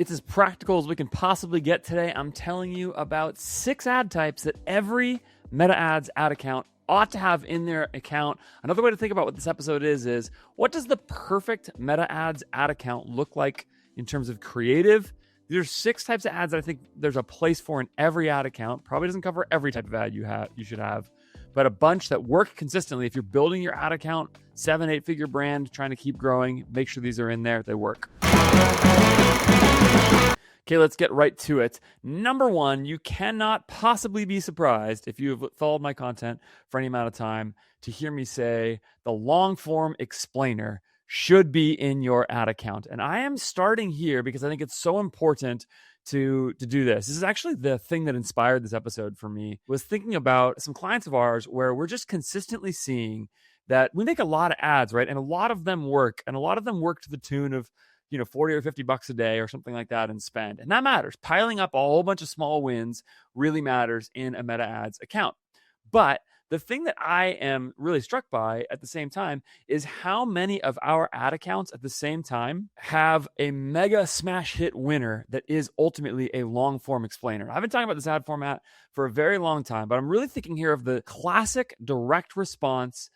It's as practical as we can possibly get today. I'm telling you about 6 ad types that every Meta Ads ad account ought to have in their account. Another way to think about what this episode is what does the perfect Meta Ads ad account look like in terms of creative? There's 6 types of ads that I think there's a place for in every ad account. Probably doesn't cover every type of ad you should have, but a bunch that work consistently. If you're building your ad account, 7-8 figure brand, trying to keep growing, make sure these are in there. They work. Okay, let's get right to it. Number 1, you cannot possibly be surprised if you have followed my content for any amount of time to hear me say the long form explainer should be in your ad account. And I am starting here because I think it's so important to do this. This is actually the thing that inspired this episode for me, was thinking about some clients of ours where we're just consistently seeing that we make a lot of ads, right? And a lot of them work, and a lot of them work to the tune of, $40 or $50 a day or something like that in spend. And that matters. Piling up a whole bunch of small wins really matters in a Meta Ads account. But the thing that I am really struck by at the same time is how many of our ad accounts at the same time have a mega smash hit winner that is ultimately a long form explainer. I've been talking about this ad format for a very long time, but I'm really thinking here of the classic direct response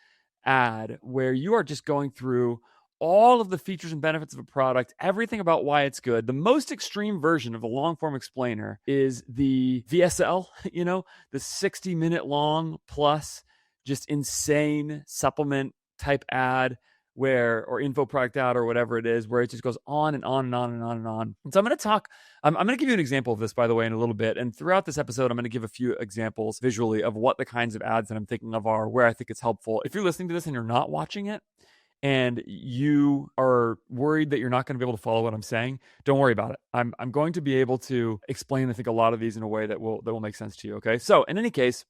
ad where you are just going through all of the features and benefits of a product, everything about why it's good. The most extreme version of the long form explainer is the VSL, the 60-minute long plus just insane supplement type ad or info product ad or whatever it is, where it just goes on and on and on and on and on. And so I'm going to give you an example of this, by the way, in a little bit. And throughout this episode, I'm going to give a few examples visually of what the kinds of ads that I'm thinking of are, where I think it's helpful. If you're listening to this and you're not watching it, and you are worried that you're not going to be able to follow what I'm saying, don't worry about it. I'm going to be able to explain, I think, a lot of these in a way that will make sense to you, okay? So in any case,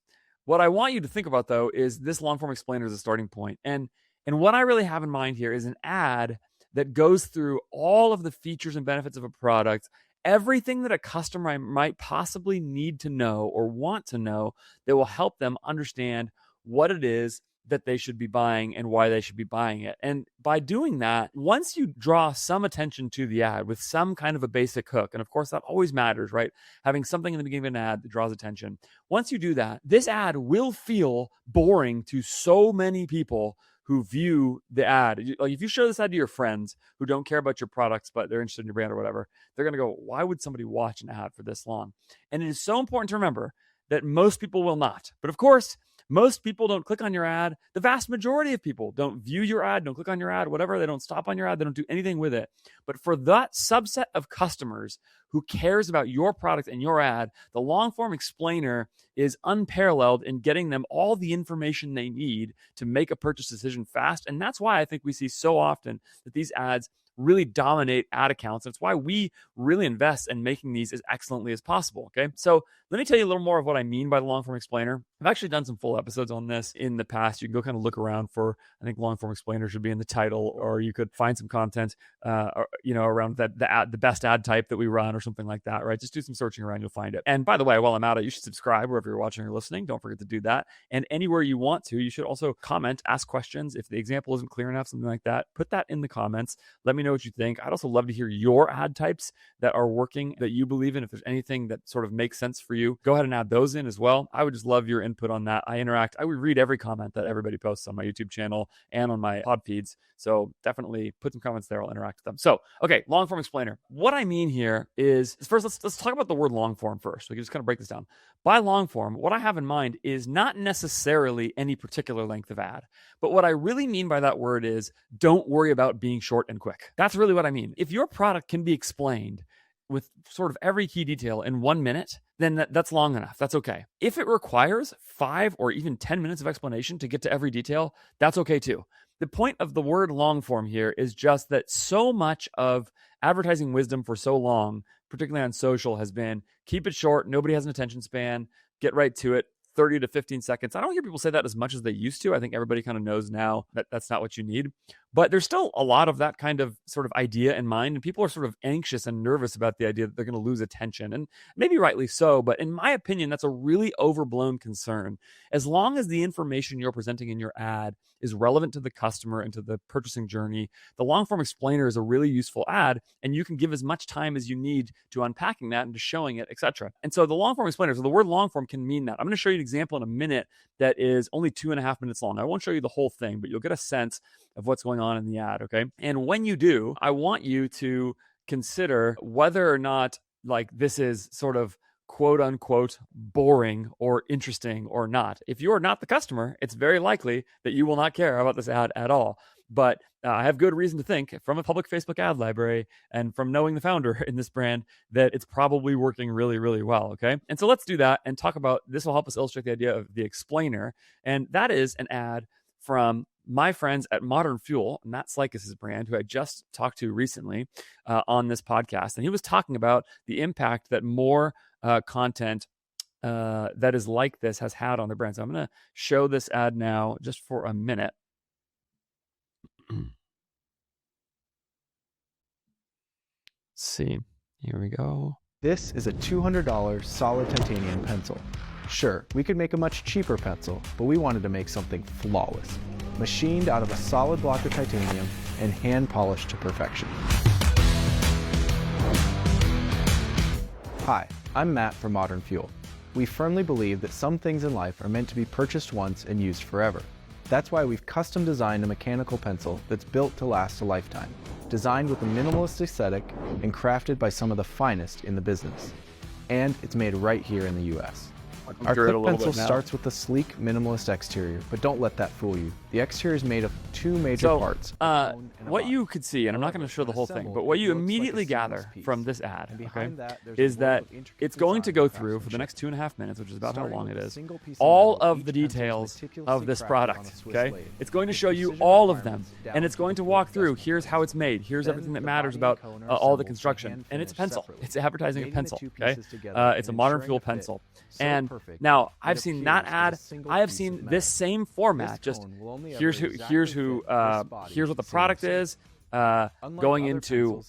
what I want you to think about, though, is this long-form explainer as a starting point. And what I really have in mind here is an ad that goes through all of the features and benefits of a product, everything that a customer might possibly need to know or want to know that will help them understand what it is that they should be buying and why they should be buying it. And by doing that, once you draw some attention to the ad with some kind of a basic hook, and of course that always matters, right? Having something in the beginning of an ad that draws attention. Once you do that, this ad will feel boring to so many people who view the ad. Like if you show this ad to your friends who don't care about your products, but they're interested in your brand or whatever, they're going to go, why would somebody watch an ad for this long? And it is so important to remember that most people will not. But of course, most people don't click on your ad. The vast majority of people don't view your ad, don't click on your ad, whatever. They don't stop on your ad. They don't do anything with it. But for that subset of customers who cares about your product and your ad, the long form explainer is unparalleled in getting them all the information they need to make a purchase decision fast. And that's why I think we see so often that these ads really dominate ad accounts. That's why we really invest in making these as excellently as possible. Okay. So let me tell you a little more of what I mean by the long form explainer. I've actually done some full episodes on this in the past. You can go kind of look around for, I think long form explainer should be in the title, or you could find some content, around the best ad type that we run or something like that, right? Just do some searching around, you'll find it. And by the way, while I'm at it, you should subscribe wherever you're watching or listening. Don't forget to do that. And anywhere you want to, you should also comment, ask questions. If the example isn't clear enough, something like that, put that in the comments. Let me know what you think. I'd also love to hear your ad types that are working, that you believe in. If there's anything that sort of makes sense for you, go ahead and add those in as well. I would just love your input on that. I would read every comment that everybody posts on my YouTube channel and on my pod feeds. So definitely put some comments there. I'll interact with them. So, okay, long form explainer. What I mean here is first, let's talk about the word long form first. We can just kind of break this down. By long form, what I have in mind is not necessarily any particular length of ad, but what I really mean by that word is don't worry about being short and quick. That's really what I mean. If your product can be explained with sort of every key detail in 1 minute, then that's long enough. That's okay. If it requires 5 or even 10 minutes of explanation to get to every detail, that's okay too. The point of the word long form here is just that so much of advertising wisdom for so long, particularly on social, has been keep it short. Nobody has an attention span. Get right to it. 30 to 15 seconds. I don't hear people say that as much as they used to. I think everybody kind of knows now that that's not what you need. But there's still a lot of that kind of sort of idea in mind. And people are sort of anxious and nervous about the idea that they're going to lose attention. And maybe rightly so. But in my opinion, that's a really overblown concern. As long as the information you're presenting in your ad is relevant to the customer and to the purchasing journey, the long form explainer is a really useful ad, and you can give as much time as you need to unpacking that and to showing it, etc. And so the long form explainer, so the word long form can mean that. I'm going to show you an example in a minute that is only 2.5 minutes long. I won't show you the whole thing, but you'll get a sense of what's going on in the ad, okay? And when you do, I want you to consider whether or not like this is sort of quote unquote boring or interesting or not. If you are not the customer, it's very likely that you will not care about this ad at all. But I have good reason to think from a public Facebook ad library and from knowing the founder in this brand that it's probably working really, really well. Okay. And so let's do that and talk about this will help us illustrate the idea of the explainer. And that is an ad from my friends at Modern Fuel, Matt Slikas' brand, who I just talked to recently on this podcast. And he was talking about the impact that more content that is like this has had on their brand. So I'm going to show this ad now just for a minute. Let's see. Here we go. This is a $200 solid titanium pencil. Sure, we could make a much cheaper pencil, but we wanted to make something flawless, machined out of a solid block of titanium and hand polished to perfection. Hi, I'm Matt from Modern Fuel. We firmly believe that some things in life are meant to be purchased once and used forever. That's why we've custom designed a mechanical pencil that's built to last a lifetime, designed with a minimalist aesthetic and crafted by some of the finest in the business. And it's made right here in the US. Our clip pencil starts with a sleek, minimalist exterior, but don't let that fool you. The exterior is made of two major parts. What you could see, and I'm not going to show the whole thing, but what you immediately gather from this ad, okay, is that it's going to go through for the next 2.5 minutes, which is about how long it is, all of the details of this product, okay? It's going to show you all of them, and it's going to walk through, here's how it's made, here's everything that matters about all the construction, and it's a pencil. It's advertising a pencil, okay? It's a Modern Fuel pencil. And now I've seen that ad. I have seen this same format. Just here's what the product is. Going into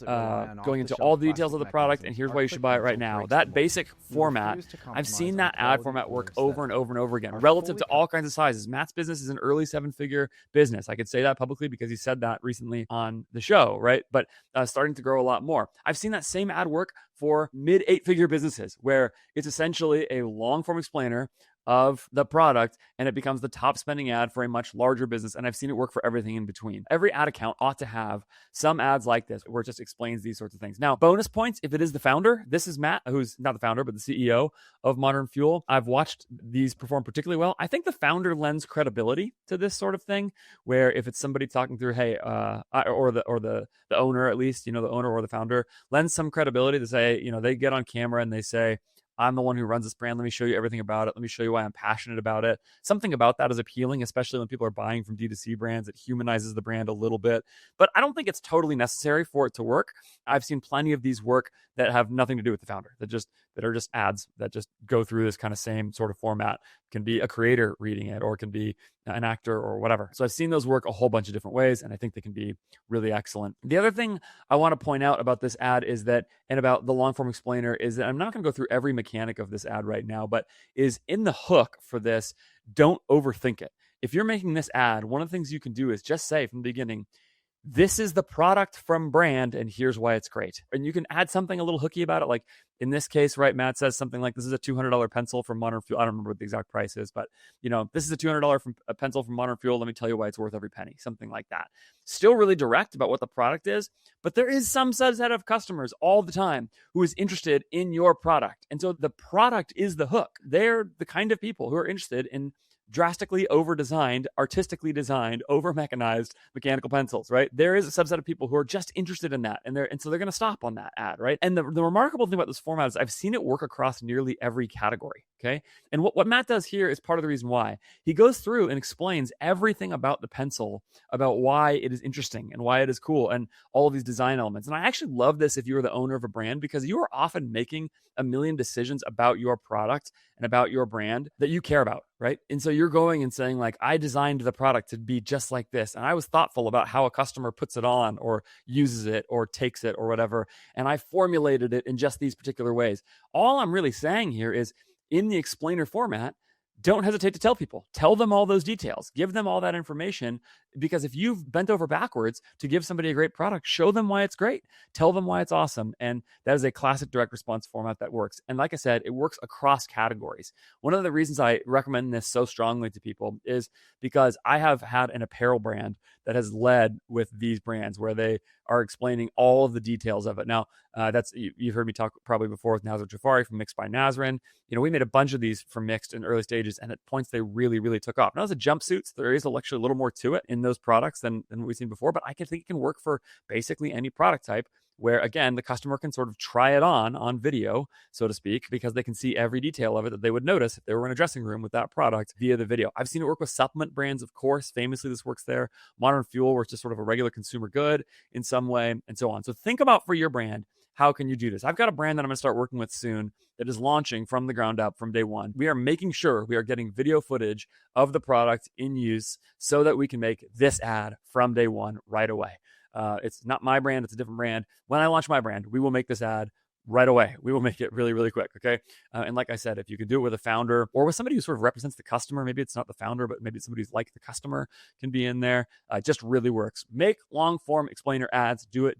all the details of the product, and here's why you should buy it right now. That basic format, I've seen that ad format work over and over and over again, relative to all kinds of sizes. Matt's business is an early 7-figure business. I could say that publicly because he said that recently on the show, right? But starting to grow a lot more. I've seen that same ad work for mid 8-figure businesses, where it's essentially a long form explainer of the product, and it becomes the top spending ad for a much larger business. And I've seen it work for everything in between. Every ad account ought to have some ads like this where it just explains these sorts of things. Now, bonus points, if it is the founder, this is Matt, who's not the founder, but the CEO of Modern Fuel. I've watched these perform particularly well. I think the founder lends credibility to this sort of thing, where if it's somebody talking through, hey, or the owner, at least, the owner or the founder lends some credibility to say, they get on camera and they say, I'm the one who runs this brand. Let me show you everything about it. Let me show you why I'm passionate about it. Something about that is appealing, especially when people are buying from D2C brands. It humanizes the brand a little bit, but I don't think it's totally necessary for it to work. I've seen plenty of these work that have nothing to do with the founder, that are just ads that just go through this kind of same sort of format. It can be a creator reading it, or it can be an actor or whatever. So I've seen those work a whole bunch of different ways, and I think they can be really excellent. The other thing I want to point out about this ad is that, and about the long form explainer, is that I'm not going to go through every mechanic of this ad right now, but is in the hook for this, don't overthink it. If you're making this ad, one of the things you can do is just say from the beginning, this is the product from brand, and here's why it's great. And you can add something a little hooky about it. Like in this case, right, Matt says something like, this is a $200 pencil from Modern Fuel. I don't remember what the exact price is, but this is a $200 pencil from Modern Fuel. Let me tell you why it's worth every penny. Something like that. Still really direct about what the product is, but there is some subset of customers all the time who is interested in your product. And so the product is the hook. They're the kind of people who are interested in drastically over-designed, artistically designed, over-mechanized mechanical pencils, right? There is a subset of people who are just interested in that, and so they're going to stop on that ad, right? And the remarkable thing about this format is I've seen it work across nearly every category, okay? And what Matt does here is part of the reason why. He goes through and explains everything about the pencil, about why it is interesting and why it is cool, and all of these design elements. And I actually love this if you are the owner of a brand, because you are often making a million decisions about your product and about your brand that you care about, right? And so you're going and saying like, I designed the product to be just like this. And I was thoughtful about how a customer puts it on or uses it or takes it or whatever. And I formulated it in just these particular ways. All I'm really saying here is in the explainer format, don't hesitate to tell people. Tell them all those details. Give them all that information, because if you've bent over backwards to give somebody a great product, show them why it's great. Tell them why it's awesome. And that is a classic direct response format that works. And like I said, it works across categories. One of the reasons I recommend this so strongly to people is because I have had an apparel brand that has led with these brands where they are explaining all of the details of it. Now, you've heard me talk probably before with Nazar Jafari from Mixed by Nazrin. We made a bunch of these for Mixed in early stages, and at points they really, really took off. Now, as a jumpsuit, there is actually a little more to it in those products than what we've seen before, but I think it can work for basically any product type, where again, the customer can sort of try it on video, so to speak, because they can see every detail of it that they would notice if they were in a dressing room with that product via the video. I've seen it work with supplement brands, of course. Famously, this works there. Modern Fuel, where it's just sort of a regular consumer good in some way, and so on. So think about for your brand, how can you do this? I've got a brand that I'm going to start working with soon that is launching from the ground up from day one. We are making sure we are getting video footage of the product in use so that we can make this ad from day one right away. It's not my brand, it's a different brand. When I launch my brand, we will make this ad right away. We will make it really, really quick, okay? And like I said, if you can do it with a founder or with somebody who sort of represents the customer, maybe it's not the founder, but maybe somebody who's like the customer can be in there. It just really works. Make long form explainer ads. Do it.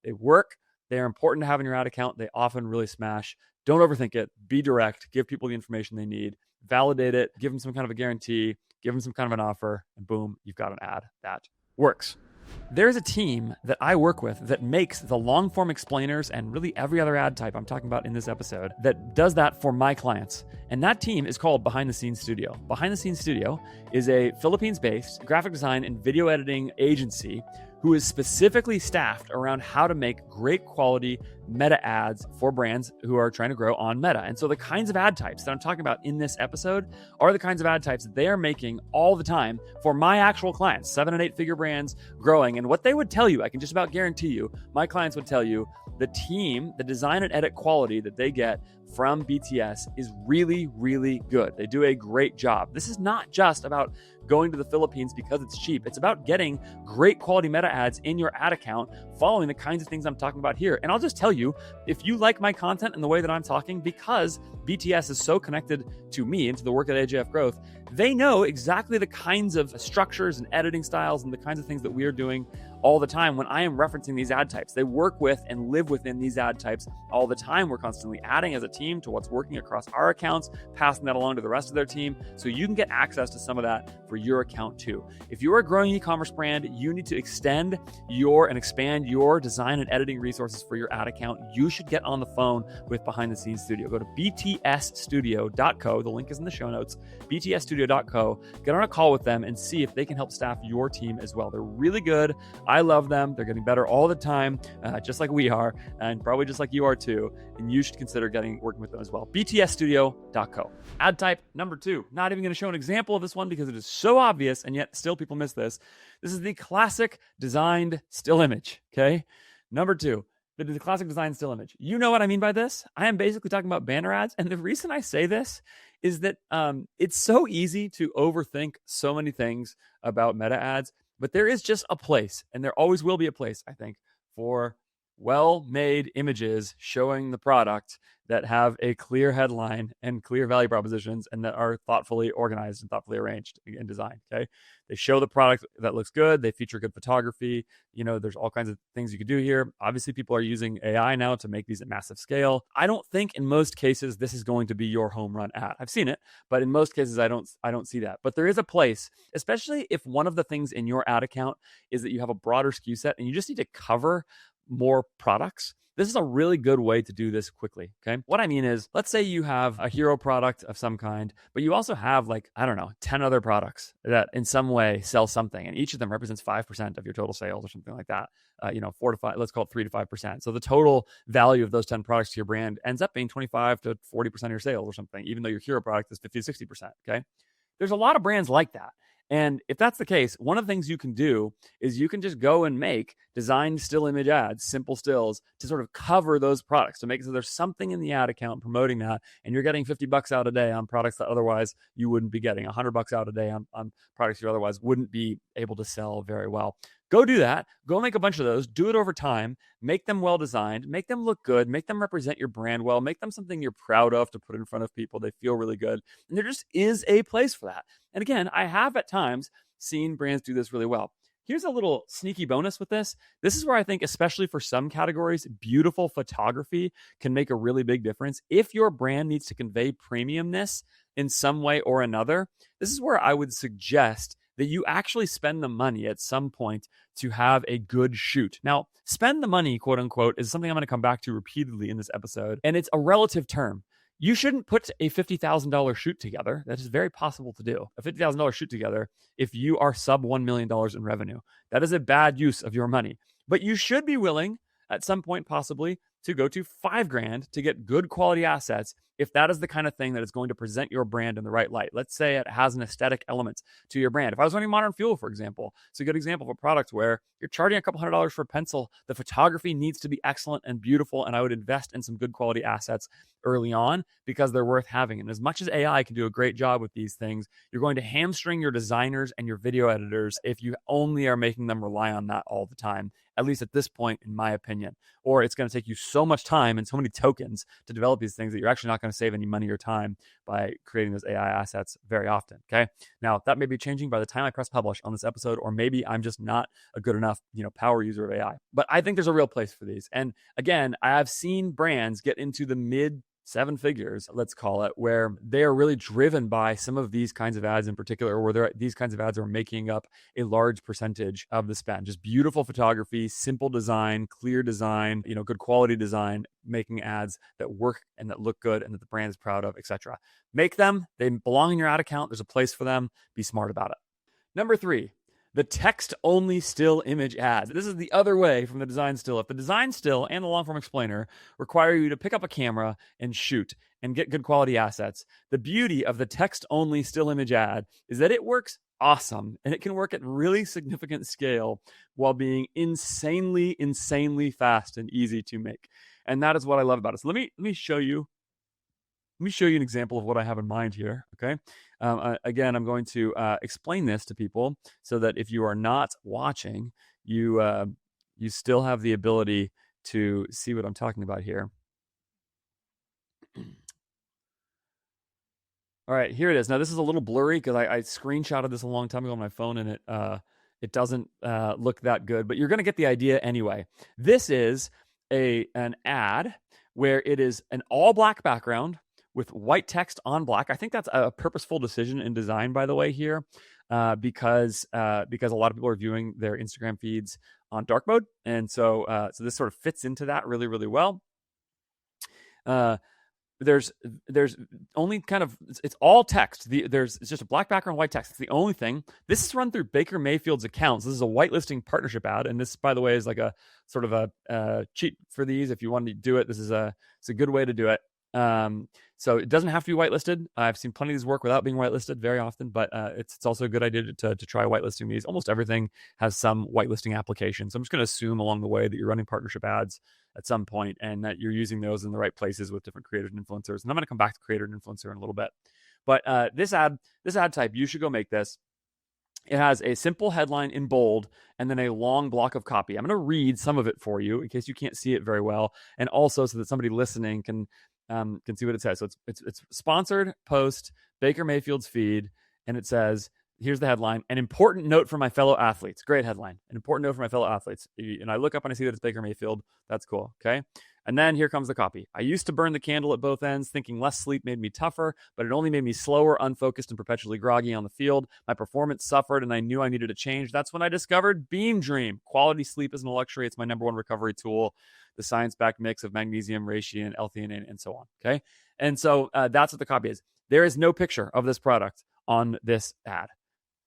They work. They're important to have in your ad account. They often really smash. Don't overthink it. Be direct. Give people the information they need. Validate it. Give them some kind of a guarantee. Give them some kind of an offer. And boom, you've got an ad that works. There's a team that I work with that makes the long form explainers and really every other ad type I'm talking about in this episode that does that for my clients. And that team is called Behind the Scenes Studio. Behind the Scenes Studio is a Philippines-based graphic design and video editing agency who is specifically staffed around how to make great quality meta ads for brands who are trying to grow on Meta. And so the kinds of ad types that I'm talking about in this episode are the kinds of ad types that they are making all the time for my actual clients, 7 and 8 figure brands growing. And what they would tell you, I can just about guarantee you, my clients would tell you, the team, the design and edit quality that they get from BTS is really, really good. They do a great job. This is not just about going to the Philippines because it's cheap. It's about getting great quality meta ads in your ad account, following the kinds of things I'm talking about here. And I'll just tell you, if you like my content and the way that I'm talking, because BTS is so connected to me and to the work at AJF Growth, they know exactly the kinds of structures and editing styles and the kinds of things that we are doing all the time when I am referencing these ad types. They work with and live within these ad types all the time. We're constantly adding as a team to what's working across our accounts, passing that along to the rest of their team, so you can get access to some of that for your account too. If you're a growing e-commerce brand, you need to extend and expand your design and editing resources for your ad account. You should get on the phone with Behind the Scenes Studio. Go to btsstudio.co. The link is in the show notes. btsstudio.co. Get on a call with them and see if they can help staff your team as well. They're really good. I love them. They're getting better all the time, just like we are, and probably just like you are too. And you should consider working with them as well. btsstudio.co. Ad type number 2. Not even going to show an example of this one because it is so obvious, and yet still people miss this. This is the classic designed still image. Okay, number 2. The classic design still image. You know what I mean by this? I am basically talking about banner ads. And the reason I say this is that it's so easy to overthink so many things about meta ads, but there is just a place, and there always will be a place, I think, for well-made images showing the product that have a clear headline and clear value propositions and that are thoughtfully organized and thoughtfully arranged and designed, okay? They show the product that looks good. They feature good photography. There's all kinds of things you could do here. Obviously, people are using AI now to make these at massive scale. I don't think in most cases this is going to be your home run ad. I've seen it, but in most cases, I don't see that. But there is a place, especially if one of the things in your ad account is that you have a broader SKU set and you just need to cover more products. This is a really good way to do this quickly, okay? What I mean is, let's say you have a hero product of some kind, but you also have 10 other products that in some way sell something, and each of them represents 5% of your total sales or something like that. 4 to 5, let's call it 3 to 5%. So the total value of those 10 products to your brand ends up being 25 to 40% of your sales or something, even though your hero product is 50 to 60%, okay? There's a lot of brands like that. And if that's the case, one of the things you can do is you can just go and make designed still image ads, simple stills, to sort of cover those products, to make it so there's something in the ad account promoting that, and you're getting $50 out a day on products that otherwise you wouldn't be getting, $100 out a day on products you otherwise wouldn't be able to sell very well. Go do that. Go make a bunch of those. Do it over time. Make them well designed. Make them look good. Make them represent your brand well. Make them something you're proud of to put in front of people. They feel really good. And there just is a place for that. And again, I have at times seen brands do this really well. Here's a little sneaky bonus with this. This is where I think, especially for some categories, beautiful photography can make a really big difference. If your brand needs to convey premiumness in some way or another, this is where I would suggest that you actually spend the money at some point to have a good shoot. Now, spend the money, quote unquote, is something I'm going to come back to repeatedly in this episode, and it's a relative term. You shouldn't put a $50,000 shoot together. That is very possible to do. A $50,000 shoot together if you are sub $1 million in revenue. That is a bad use of your money. But you should be willing at some point possibly to go to $5,000 to get good quality assets if that is the kind of thing that is going to present your brand in the right light. Let's say it has an aesthetic element to your brand. If I was running Modern Fuel, for example, it's a good example of a product where you're charging a couple $100 for a pencil. The photography needs to be excellent and beautiful, and I would invest in some good quality assets early on because they're worth having. And as much as AI can do a great job with these things, you're going to hamstring your designers and your video editors if you only are making them rely on that all the time, at least at this point, in my opinion. Or it's going to take you so much time and so many tokens to develop these things that you're actually not going to save any money or time by creating those AI assets very often. Okay. Now, that may be changing by the time I press publish on this episode, or maybe I'm just not a good enough, power user of AI. But I think there's a real place for these. And again, I've seen brands get into the mid 7 figures, let's call it, where they are really driven by some of these kinds of ads in particular, where these kinds of ads are making up a large percentage of the spend. Just beautiful photography, simple design, clear design, good quality design, making ads that work and that look good and that the brand is proud of, etc. Make them. They belong in your ad account. There's a place for them. Be smart about it. Number 3, the text-only still image ads. This is the other way from the design still. If the design still and the long-form explainer require you to pick up a camera and shoot and get good quality assets, the beauty of the text-only still image ad is that it works awesome, and it can work at really significant scale while being insanely fast and easy to make. And that is what I love about it. So let me show you. Let me show you an example of what I have in mind here, okay? Again, I'm going to explain this to people so that if you are not watching, you still have the ability to see what I'm talking about here. All right, here it is. Now, this is a little blurry because I screenshotted this a long time ago on my phone, and it doesn't look that good, but you're going to get the idea anyway. This is an ad where it is an all-black background with white text on black. I think that's a purposeful decision in design, by the way, here, because a lot of people are viewing their Instagram feeds on dark mode, and so this sort of fits into that really, really well. There's only kind of, it's all text. It's just a black background, white text. It's the only thing. This is run through Baker Mayfield's accounts. This is a whitelisting partnership ad, and this, by the way, is like a sort of a cheat for these. If you want to do it, it's a good way to do it. So it doesn't have to be whitelisted. I've seen plenty of these work without being whitelisted very often, but it's also a good idea to try whitelisting these. Almost everything has some whitelisting application. So I'm just going to assume along the way that you're running partnership ads at some point and that you're using those in the right places with different creators and influencers. And I'm going to come back to creator and influencer in a little bit. But this ad type, you should go make this. It has a simple headline in bold and then a long block of copy. I'm going to read some of it for you in case you can't see it very well, and also so that somebody listening can see what it says. So it's sponsored post, Baker Mayfield's feed, and it says, here's the headline: an important note for my fellow athletes. Great headline. An important note for my fellow athletes. And I look up and I see that it's Baker Mayfield. That's cool. Okay. And then here comes the copy. I used to burn the candle at both ends, thinking less sleep made me tougher, but it only made me slower, unfocused, and perpetually groggy on the field. My performance suffered, and I knew I needed a change. That's when I discovered Beam Dream. Quality sleep isn't a luxury. It's my number one recovery tool. The science-backed mix of magnesium, reishi, L-theanine, and so on. Okay. And so that's what the copy is. There is no picture of this product on this ad.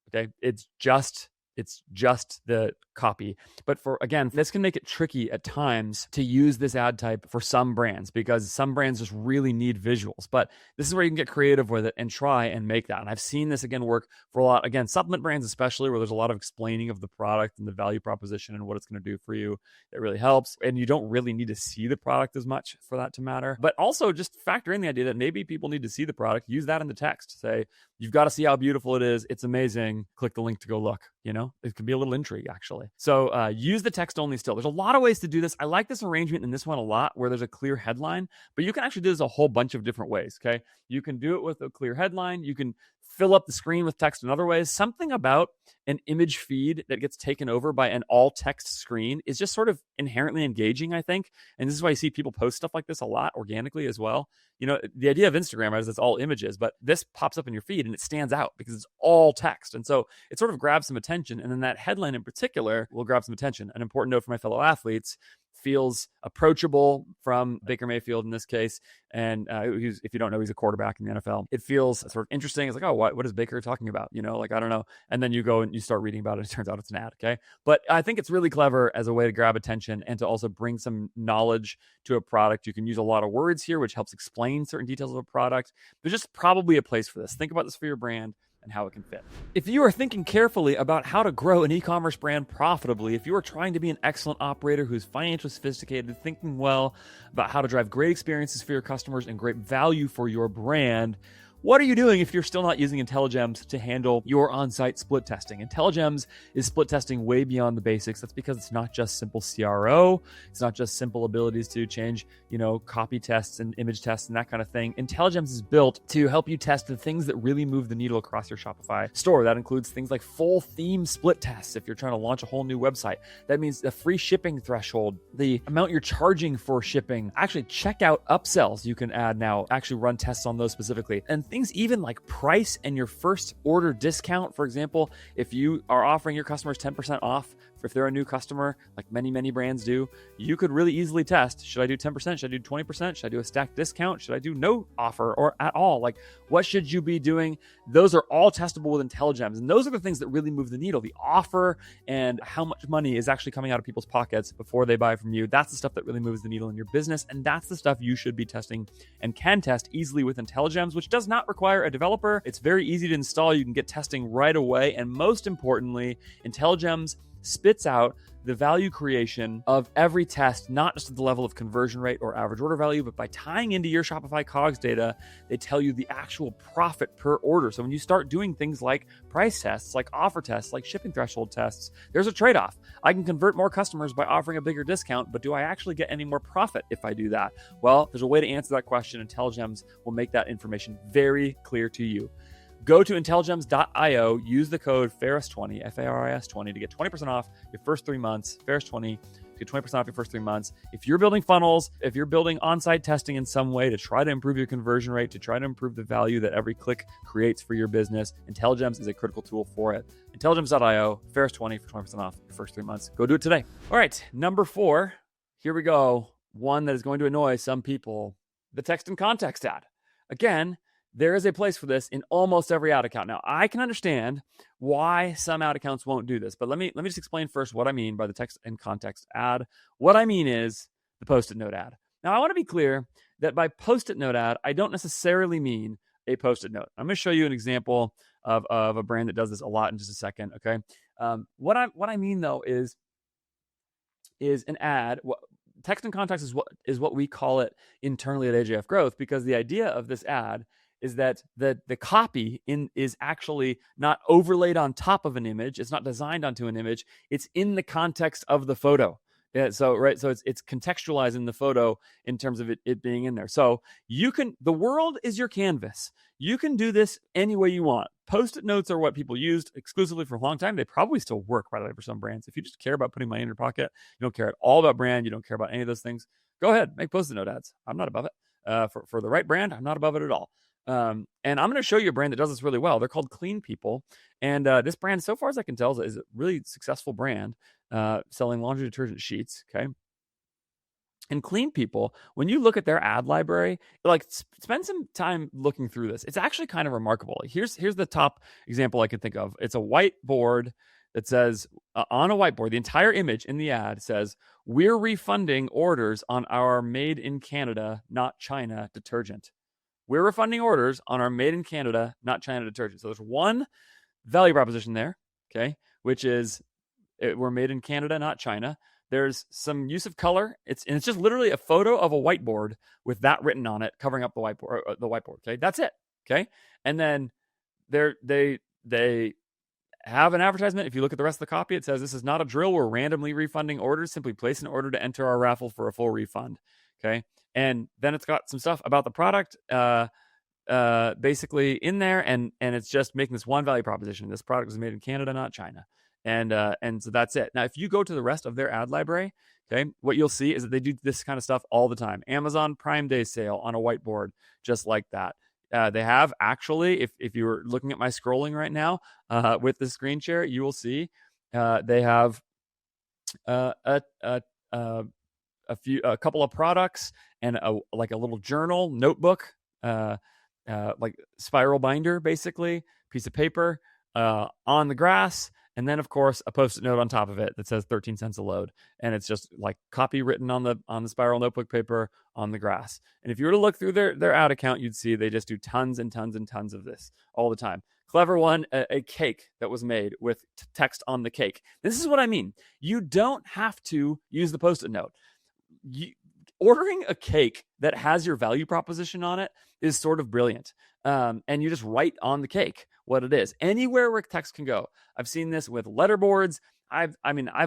Okay. It's just It's just the copy. But again, this can make it tricky at times to use this ad type for some brands, because some brands just really need visuals. But this is where you can get creative with it and try and make that. And I've seen this again work for a lot, again, supplement brands especially, where there's a lot of explaining of the product and the value proposition and what it's going to do for you. That really helps. And you don't really need to see the product as much for that to matter. But also just factor in the idea that maybe people need to see the product. Use that in the text. Say, you've got to see how beautiful it is. It's amazing. Click the link to go look. It can be a little intrigue, actually. So use the text only still. There's a lot of ways to do this. I like this arrangement in this one a lot, where there's a clear headline, but you can actually do this a whole bunch of different ways, okay? You can do it with a clear headline. You can fill up the screen with text in other ways. Something about an image feed that gets taken over by an all text screen is just sort of inherently engaging, I think. And this is why you see people post stuff like this a lot organically as well. The idea of Instagram is it's all images, but this pops up in your feed and it stands out because it's all text. And so it sort of grabs some attention. And then that headline in particular will grab some attention. An important note for my fellow athletes: feels approachable from Baker Mayfield in this case. And if you don't know, he's a quarterback in the NFL. It feels sort of interesting. It's like, oh, what is Baker talking about? I don't know. And then you go and you start reading about it. It turns out it's an ad. Okay. But I think it's really clever as a way to grab attention and to also bring some knowledge to a product. You can use a lot of words here, which helps explain certain details of a product. There's just probably a place for this. Think about this for your brand and how it can fit. If you are thinking carefully about how to grow an e-commerce brand profitably, if you are trying to be an excellent operator who's financially sophisticated, thinking well about how to drive great experiences for your customers and great value for your brand, what are you doing if you're still not using INTELLIGEMS to handle your on-site split testing? INTELLIGEMS is split testing way beyond the basics. That's because it's not just simple CRO. It's not just simple abilities to change, copy tests and image tests and that kind of thing. INTELLIGEMS is built to help you test the things that really move the needle across your Shopify store. That includes things like full theme split tests if you're trying to launch a whole new website. That means the free shipping threshold, the amount you're charging for shipping, actually checkout upsells you can add now, actually run tests on those specifically. And things even like price and your first order discount. For example, if you are offering your customers 10% off, if they're a new customer, like many brands do, you could really easily test, should I do 10%? Should I do 20%? Should I do a stacked discount? Should I do no offer or at all? Like, what should you be doing? Those are all testable with INTELLIGEMS. And those are the things that really move the needle. The offer and how much money is actually coming out of people's pockets before they buy from you. That's the stuff that really moves the needle in your business. And that's the stuff you should be testing and can test easily with INTELLIGEMS, which does not require a developer. It's very easy to install. You can get testing right away. And most importantly, INTELLIGEMS spits out the value creation of every test, not just at the level of conversion rate or average order value, but by tying into your Shopify COGS data, they tell you the actual profit per order. So when you start doing things like price tests, like offer tests, like shipping threshold tests, there's a trade-off. I can convert more customers by offering a bigger discount, but do I actually get any more profit if I do that? Well, there's a way to answer that question. INTELLIGEMS will make that information very clear to you. Go to intelligems.io, use the code FARIS20, F-A-R-I-S 20, to get 20% off your first 3 months, FARIS20, to get 20% off your first 3 months. If you're building funnels, if you're building on-site testing in some way to try to improve your conversion rate, to try to improve the value that every click creates for your business, INTELLIGEMS is a critical tool for it. Intelligems.io, FARIS20 for 20% off your first 3 months. Go do it today. All right, number 4, here we go. One that is going to annoy some people, the text and context ad. Again, there is a place for this in almost every ad account. Now, I can understand why some ad accounts won't do this, but let me just explain first what I mean by the text and context ad. What I mean is the Post-it note ad. Now, I want to be clear that by Post-it note ad, I don't necessarily mean a Post-it note. I'm going to show you an example of a brand that does this a lot in just a second. Okay, what I mean though is an ad. Text and context is what we call it internally at AJF Growth, because the idea of this ad is that the copy is actually not overlaid on top of an image. It's not designed onto an image. It's in the context of the photo. Yeah, so it's contextualizing the photo in terms of it being in there. So the world is your canvas. You can do this any way you want. Post-it notes are what people used exclusively for a long time. They probably still work, by the way, for some brands. If you just care about putting money in your pocket, you don't care at all about brand, you don't care about any of those things, go ahead, make Post-it note ads. I'm not above it. For the right brand, I'm not above it at all. And I'm going to show you a brand that does this really well. They're called Clean People. And this brand, so far as I can tell, is a really successful brand selling laundry detergent sheets. Okay. And Clean People, when you look at their ad library, like spend some time looking through this. It's actually kind of remarkable. Here's the top example I can think of. It's a whiteboard that says on a whiteboard, the entire image in the ad says, "We're refunding orders on our made in Canada, not China detergent." We're refunding orders on our made in Canada, not China detergent. So there's one value proposition there, okay, which is we're made in Canada, not China. There's some use of color. It's just literally a photo of a whiteboard with that written on it, covering up the whiteboard. Okay, that's it. Okay, and then they have an advertisement. If you look at the rest of the copy, it says, "This is not a drill. We're randomly refunding orders. Simply place an order to enter our raffle for a full refund." Okay, and then it's got some stuff about the product. Basically in there, and it's just making this one value proposition. This product was made in Canada, not China, and so that's it. Now, if you go to the rest of their ad library, okay, what you'll see is that they do this kind of stuff all the time. Amazon Prime Day sale on a whiteboard, just like that. They have actually, if you were looking at my scrolling right now with the screen share, you will see they have a couple of products and a little journal notebook. Like spiral binder, basically, piece of paper on the grass, and then of course a post-it note on top of it that says 13 cents a load, and it's just like copy written on the spiral notebook paper on the grass. And if you were to look through their ad account, you'd see they just do tons and tons and tons of this all the time. Clever one, a cake that was made with text on the cake. This is what I mean. You don't have to use the post-it note. Ordering a cake that has your value proposition on it is sort of brilliant. And you just write on the cake what it is. Anywhere where text can go. I've seen this with letterboards. I've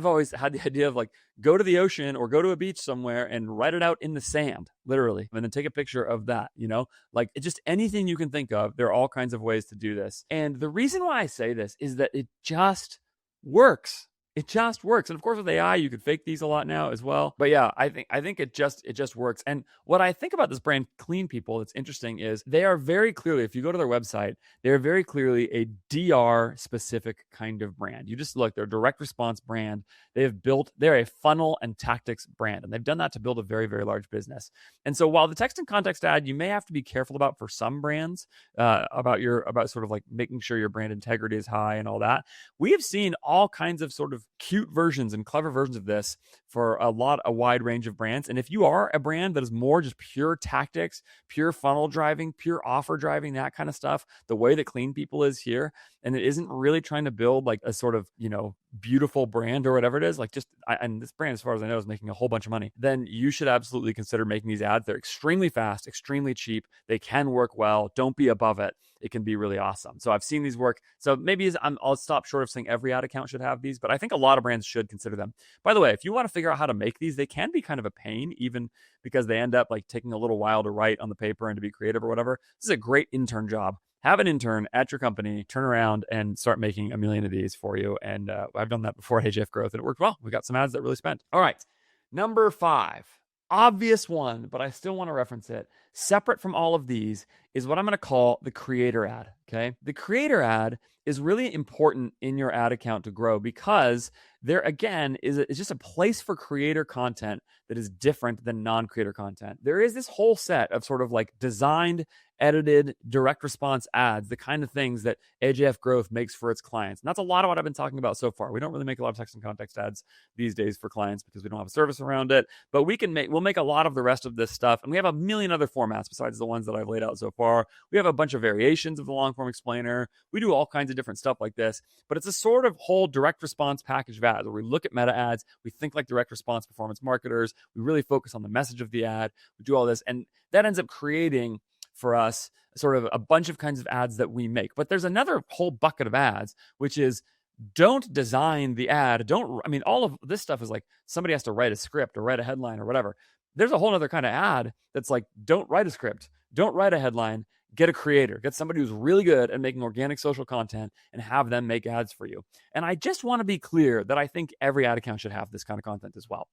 always had the idea of go to the ocean or go to a beach somewhere and write it out in the sand, literally, and then take a picture of that, just anything you can think of. There are all kinds of ways to do this. And the reason why I say this is that it just works. It just works. And of course with AI, you could fake these a lot now as well. But yeah, I think it just works. And what I think about this brand Clean People that's interesting is they are very clearly, if you go to their website, they're very clearly a DR specific kind of brand. You just look, they're a direct response brand. They're a funnel and tactics brand. And they've done that to build a very, very large business. And so while the text and context ad, you may have to be careful about for some brands, about sort of like making sure your brand integrity is high and all that. We have seen all kinds of sort of cute versions and clever versions of this for a wide range of brands. And if you are a brand that is more just pure tactics, pure funnel driving, pure offer driving, that kind of stuff, the way that Clean People is here, and it isn't really trying to build like a sort of, beautiful brand or whatever it is, and this brand, as far as I know, is making a whole bunch of money, then you should absolutely consider making these ads. They're extremely fast, extremely cheap. They can work well. Don't be above it. It can be really awesome. So I've seen these work. So maybe I'll stop short of saying every ad account should have these, but I think a lot of brands should consider them. By the way, if you want to figure out how to make these, they can be kind of a pain, even because they end up taking a little while to write on the paper and to be creative or whatever. This is a great intern job. Have an intern at your company, turn around and start making a million of these for you. And I've done that before at AJF Growth, and it worked well. We got some ads that really spent. All right. Number 5, obvious one, but I still want to reference it. Separate from all of these is what I'm going to call the creator ad. Okay. The creator ad is really important in your ad account to grow because there, again, is just a place for creator content that is different than non-creator content. There is this whole set of sort of designed, edited, direct response ads, the kind of things that AJF Growth makes for its clients. And that's a lot of what I've been talking about so far. We don't really make a lot of text and context ads these days for clients because we don't have a service around it, but we'll make a lot of the rest of this stuff. And we have a million other formats besides the ones that I've laid out so far. We have a bunch of variations of the long form explainer. We do all kinds of different stuff like this, but it's a sort of whole direct response package of ads where we look at meta ads. We think like direct response performance marketers. We really focus on the message of the ad. We do all this, and that ends up creating for us sort of a bunch of kinds of ads that we make. But there's another whole bucket of ads, which is don't design the ad. All of this stuff is somebody has to write a script or write a headline or whatever. There's a whole other kind of ad that's don't write a script, don't write a headline, get a creator, get somebody who's really good at making organic social content and have them make ads for you. And I just want to be clear that I think every ad account should have this kind of content as well.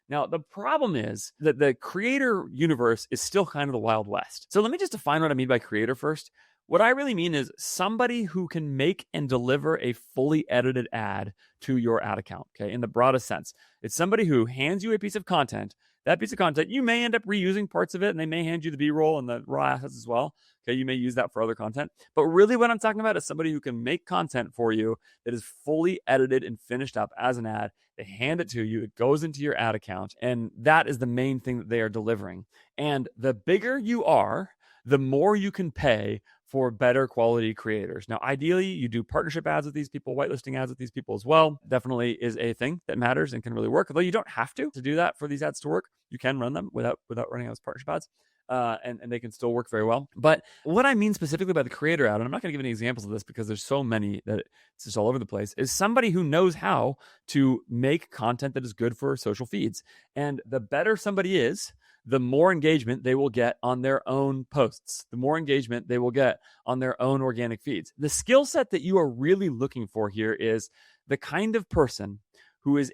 Now, the problem is that the creator universe is still kind of the Wild West. So let me just define what I mean by creator first. What I really mean is somebody who can make and deliver a fully edited ad to your ad account, okay, in the broadest sense. It's somebody who hands you a piece of content that piece of content, you may end up reusing parts of it, and they may hand you the B-roll and the raw assets as well. Okay, you may use that for other content. But really what I'm talking about is somebody who can make content for you that is fully edited and finished up as an ad. They hand it to you. It goes into your ad account. And that is the main thing that they are delivering. And the bigger you are, the more you can pay for better quality creators. Now, ideally, you do partnership ads with these people, whitelisting ads with these people as well. Definitely is a thing that matters and can really work. Although you don't have to do that for these ads to work. You can run them without running those partnership ads. And they can still work very well. But what I mean specifically by the creator ad, and I'm not going to give any examples of this because there's so many that it's just all over the place, is somebody who knows how to make content that is good for social feeds. And the better somebody is, the more engagement they will get on their own posts, the more engagement they will get on their own organic feeds. The skill set that you are really looking for here is the kind of person who is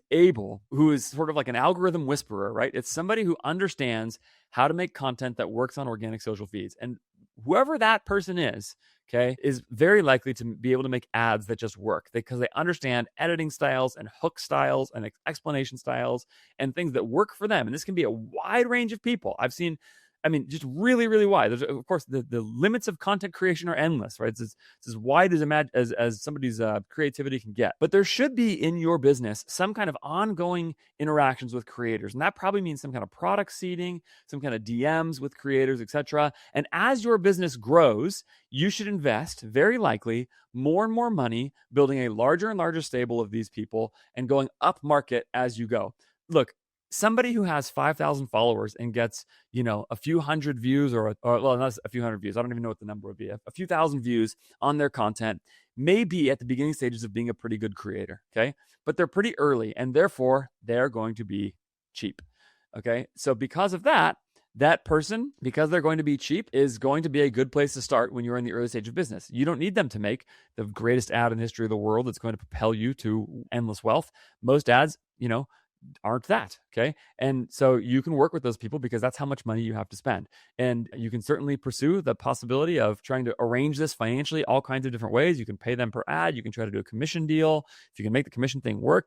sort of like an algorithm whisperer, right? It's somebody who understands how to make content that works on organic social feeds. And whoever that person is, okay, is very likely to be able to make ads that just work because they understand editing styles and hook styles and explanation styles and things that work for them. And this can be a wide range of people. I've seen, just really, really wide. There's, of course, the limits of content creation are endless, right? It's as wide as somebody's creativity can get. But there should be in your business some kind of ongoing interactions with creators. And that probably means some kind of product seeding, some kind of DMs with creators, etc. And as your business grows, you should invest, very likely, more and more money building a larger and larger stable of these people and going up market as you go. Look, somebody who has 5,000 followers and gets, a few hundred views or not a few hundred views. I don't even know what the number would be. A few thousand views on their content may be at the beginning stages of being a pretty good creator. Okay. But they're pretty early and therefore they're going to be cheap. Okay. So because of that person, because they're going to be cheap, is going to be a good place to start when you're in the early stage of business. You don't need them to make the greatest ad in the history of the world that's going to propel you to endless wealth. Most ads, aren't that, okay? And so you can work with those people because that's how much money you have to spend. And you can certainly pursue the possibility of trying to arrange this financially all kinds of different ways. You can pay them per ad. You can try to do a commission deal. If you can make the commission thing work,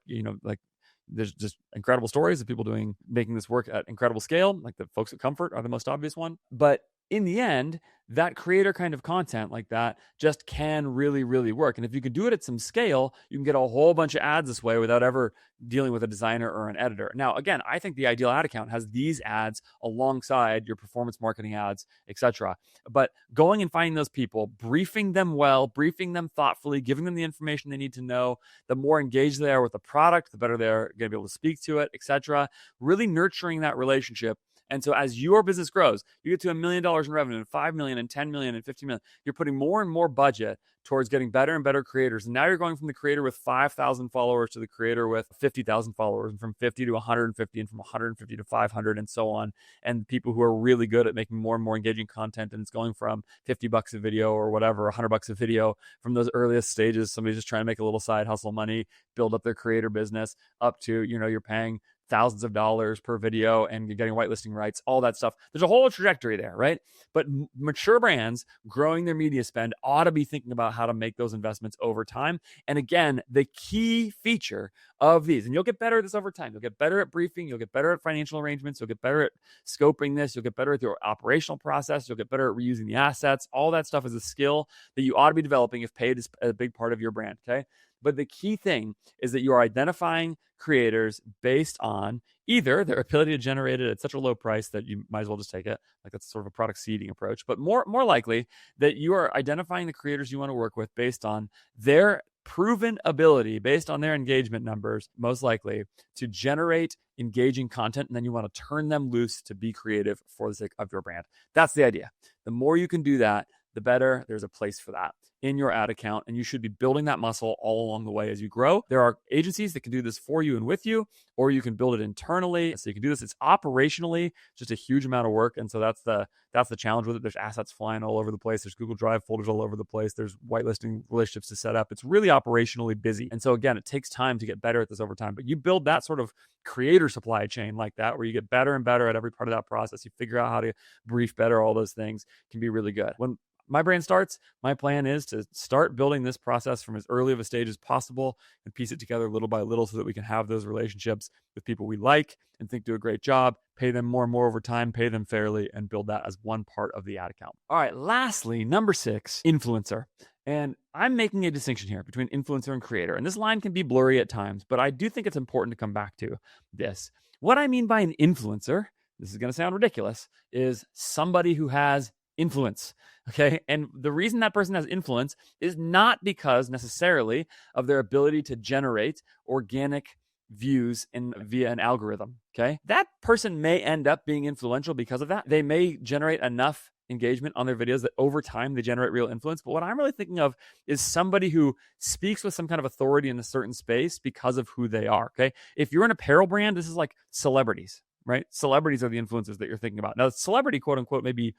there's just incredible stories of people making this work at incredible scale. Like the folks at Comfort are the most obvious one. But in the end, that creator kind of content like that just can really, really work. And if you can do it at some scale, you can get a whole bunch of ads this way without ever dealing with a designer or an editor. Now, again, I think the ideal ad account has these ads alongside your performance marketing ads, etc. But going and finding those people, briefing them well, briefing them thoughtfully, giving them the information they need to know, the more engaged they are with the product, the better they're going to be able to speak to it, etc. Really nurturing that relationship. And so as your business grows, you get to $1 million in revenue and 5 million and 10 million and 50 million. You're putting more and more budget towards getting better and better creators. And now you're going from the creator with 5,000 followers to the creator with 50,000 followers, and from 50 to 150 and from 150 to 500 and so on. And people who are really good at making more and more engaging content. And it's going from $50 a video or whatever, $100 a video from those earliest stages. Somebody's just trying to make a little side hustle money, build up their creator business up to, you're paying thousands of dollars per video and you're getting whitelisting rights, all that stuff. There's a whole trajectory there, right? But mature brands growing their media spend ought to be thinking about how to make those investments over time. And again, the key feature of these, and you'll get better at this over time. You'll get better at briefing. You'll get better at financial arrangements. You'll get better at scoping this. You'll get better at your operational process. You'll get better at reusing the assets. All that stuff is a skill that you ought to be developing if paid is a big part of your brand, okay? But the key thing is that you are identifying creators based on either their ability to generate it at such a low price that you might as well just take it. Like that's sort of a product seeding approach. But more likely that you are identifying the creators you want to work with based on their proven ability, based on their engagement numbers, most likely to generate engaging content. And then you want to turn them loose to be creative for the sake of your brand. That's the idea. The more you can do that, the better. There's a place for that in your ad account, and you should be building that muscle all along the way as you grow. There are agencies that can do this for you and with you, or you can build it internally. So you can do this. It's operationally just a huge amount of work, and so that's the challenge with it. There's assets flying all over the place. There's Google Drive folders all over the place. There's whitelisting relationships to set up. It's really operationally busy, and so again, it takes time to get better at this over time. But you build that sort of creator supply chain like that, where you get better and better at every part of that process. You figure out how to brief better, all those things can be really good. When my brand starts, my plan is to start building this process from as early of a stage as possible and piece it together little by little so that we can have those relationships with people we like and think do a great job, pay them more and more over time, pay them fairly, and build that as one part of the ad account. All right, lastly, number 6, influencer. And I'm making a distinction here between influencer and creator. And this line can be blurry at times, but I do think it's important to come back to this. What I mean by an influencer, this is going to sound ridiculous, is somebody who has influence. Okay. And the reason that person has influence is not because necessarily of their ability to generate organic views via an algorithm. Okay. That person may end up being influential because of that. They may generate enough engagement on their videos that over time they generate real influence. But what I'm really thinking of is somebody who speaks with some kind of authority in a certain space because of who they are. Okay. If you're an apparel brand, this is like celebrities, right? Celebrities are the influencers that you're thinking about. Now, celebrity, quote unquote, maybe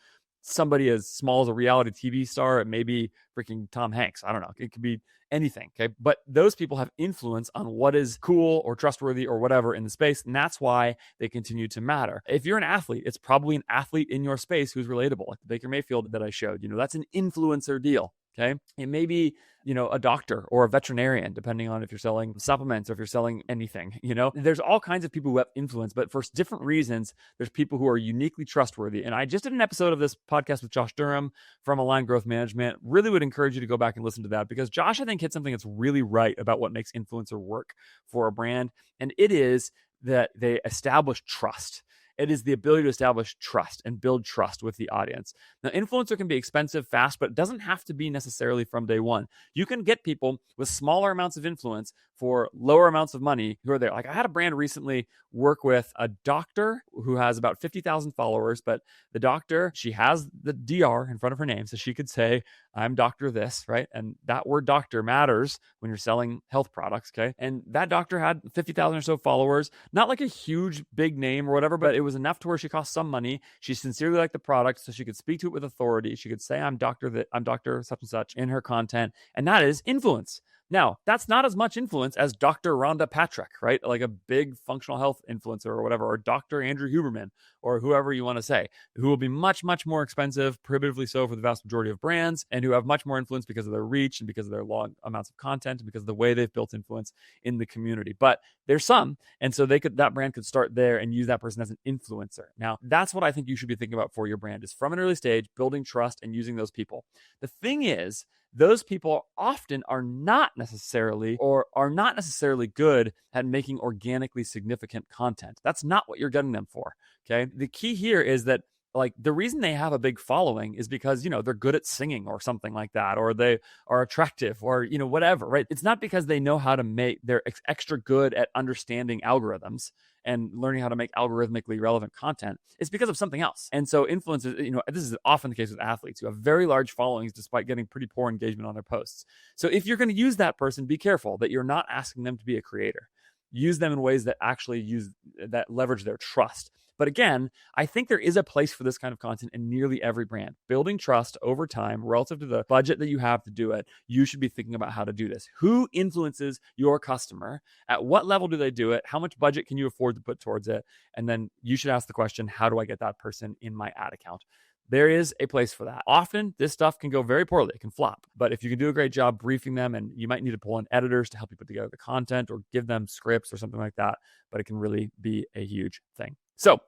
somebody as small as a reality TV star. It may be freaking Tom Hanks. I don't know. It could be anything. Okay. But those people have influence on what is cool or trustworthy or whatever in the space. And that's why they continue to matter. If you're an athlete, it's probably an athlete in your space who's relatable, like the Baker Mayfield that I showed. That's an influencer deal. Okay. It may be, a doctor or a veterinarian, depending on if you're selling supplements or if you're selling anything. There's all kinds of people who have influence, but for different reasons, there's people who are uniquely trustworthy. And I just did an episode of this podcast with Josh Durham from Aligned Growth Management. Really would encourage you to go back and listen to that, because Josh, I think, hit something that's really right about what makes influencer work for a brand. And it is that they establish trust. It is the ability to establish trust and build trust with the audience. Now, influencer can be expensive, fast, but it doesn't have to be necessarily from day one. You can get people with smaller amounts of influence for lower amounts of money who are there. Like, I had a brand recently work with a doctor who has about 50,000 followers, but the doctor, she has the DR in front of her name, so she could say, I'm Dr. This, right? And that word doctor matters when you're selling health products, okay? And that doctor had 50,000 or so followers, not like a huge big name or whatever, but it was enough to where she cost some money. She sincerely liked the product, so she could speak to it with authority. She could say, I'm Dr. such and such in her content. And that is influence. Now, that's not as much influence as Dr. Rhonda Patrick, right? Like a big functional health influencer or whatever, or Dr. Andrew Huberman, or whoever you want to say, who will be much, much more expensive, prohibitively so for the vast majority of brands, and who have much more influence because of their reach and because of their long amounts of content and because of the way they've built influence in the community. But there's some, and so that brand could start there and use that person as an influencer. Now, that's what I think you should be thinking about for your brand, is from an early stage, building trust and using those people. The thing is, those people often are not necessarily good at making organically significant content. That's not what you're getting them for. Okay. The key here is that, like, the reason they have a big following is because, they're good at singing or something like that, or they are attractive or, whatever, right? It's not because they know how to they're extra good at understanding algorithms and learning how to make algorithmically relevant content. It's because of something else. And so influencers, this is often the case with athletes who have very large followings despite getting pretty poor engagement on their posts. So if you're going to use that person, be careful that you're not asking them to be a creator. Use them in ways that actually leverage their trust. But again, I think there is a place for this kind of content in nearly every brand. Building trust over time relative to the budget that you have to do it, you should be thinking about how to do this. Who influences your customer? At what level do they do it? How much budget can you afford to put towards it? And then you should ask the question, how do I get that person in my ad account? There is a place for that. Often, this stuff can go very poorly. It can flop. But if you can do a great job briefing them, and you might need to pull in editors to help you put together the content or give them scripts or something like that, but it can really be a huge thing. So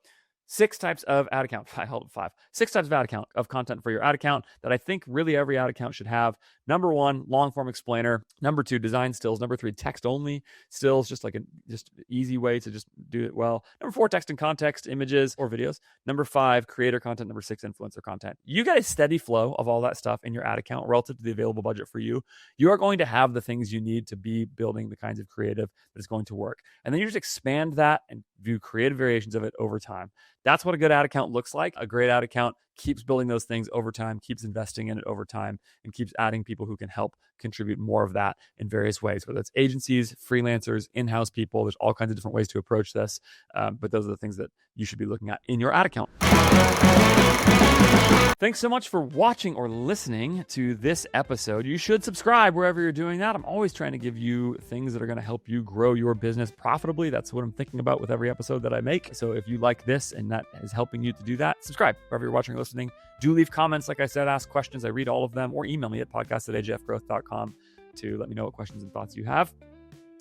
6 types of ad account. I held 5. 6 types of ad account of content for your ad account that I think really every ad account should have. Number 1, long form explainer. Number 2, design stills. Number 3, text only stills, just like just easy way to just do it well. Number 4, text and context, images or videos. Number 5, creator content. Number 6, influencer content. You get a steady flow of all that stuff in your ad account relative to the available budget for you. You are going to have the things you need to be building the kinds of creative that is going to work. And then you just expand that and do creative variations of it over time. That's what a good ad account looks like. A great ad account keeps building those things over time, keeps investing in it over time, and keeps adding people who can help contribute more of that in various ways, whether it's agencies, freelancers, in-house people. There's all kinds of different ways to approach this, but those are the things that you should be looking at in your ad account. Thanks so much for watching or listening to this episode. You should subscribe wherever you're doing that. I'm always trying to give you things that are going to help you grow your business profitably. That's what I'm thinking about with every episode that I make. So if you like this and that is helping you to do that, subscribe wherever you're watching or listening. Do leave comments, like I said, ask questions. I read all of them, or email me at podcast@ajfgrowth.com to let me know what questions and thoughts you have.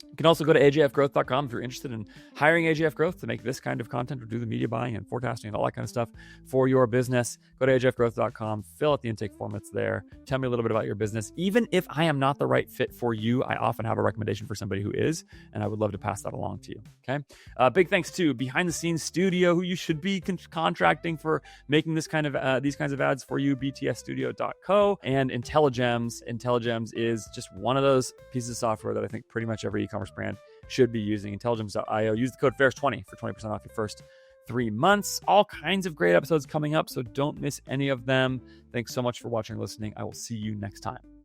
You can also go to ajfgrowth.com if you're interested in hiring AJF Growth to make this kind of content or do the media buying and forecasting and all that kind of stuff for your business. Go to ajfgrowth.com, fill out the intake form that's there. Tell me a little bit about your business. Even if I am not the right fit for you, I often have a recommendation for somebody who is, and I would love to pass that along to you. Okay. Big thanks to Behind the Scenes Studio, who you should be contracting for making this kind of these kinds of ads for you, btsstudio.co, and INTELLIGEMS. INTELLIGEMS is just one of those pieces of software that I think pretty much every e-commerce brand should be using. INTELLIGEMS.io. Use the code FAIRS20 for 20% off your first 3 months. All kinds of great episodes coming up, so don't miss any of them. Thanks so much for watching and listening. I will see you next time.